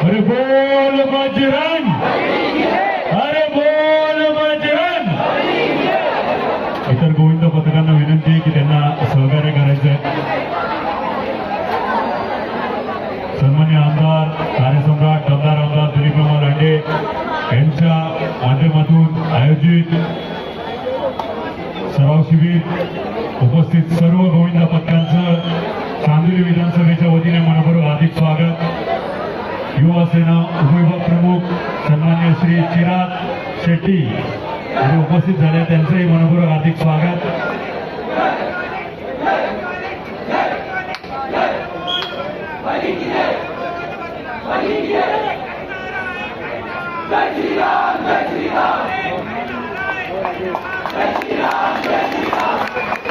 अरे बोल बजरंग, अरे बोल बजरंग. इतर गोविंद पथकांना विनंती आहे की त्यांना सहकार्य करायचंय. सन्मान्य आमदार कार्यसम्राट दमदार आमदार दिलीपराव लांडे यांच्या माध्यमातून आयोजित सराव शिबिर उपस्थित सर्व गोविंद पथकांचं चांदोली विधानसभेच्या वतीने मनपूर्वक हार्दिक स्वागत. युवा सेना उपविभाग प्रमुख सन्मान्य श्री चिराग शेट्टी यांनी उपस्थित झाले, त्यांचंही मनपूर्वक हार्दिक स्वागत. जय श्रीराम.